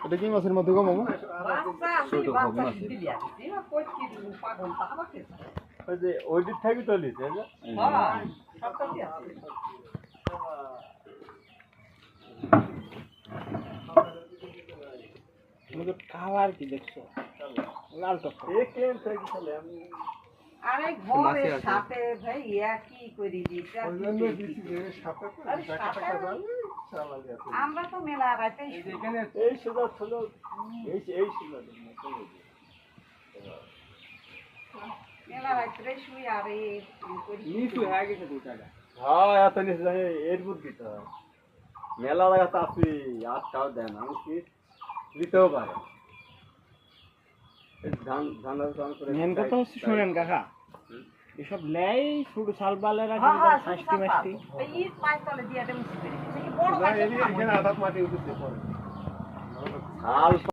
এটা কি মাছের মধ্যে গো মামু? ওই যে ওই দিক থেকে তো নিছে খাবার কি দেখছো? লাল টক আরে ঘরের সাথে ভাই একই করে দিচ্ছে আমরা তো মেলা রাতে এই সুদা ছিল এই ছিল মেলা রাত্রে শুই আরে নিচু হয়ে গেছে দুটাটা। হ্যাঁ এত নিচে জানি এর বুদ্ধি তো মেলা লাগাতে আসি আটটাও দেন আমি কি দিতেও পারে ধান ধান করে মেন কথা হচ্ছে শুনেন কাকা, এসব নেই শুধু শালবালের আছে শাস্তি মাস্তি এই পাঁচ তলে দিয়ে দেব বড় শাল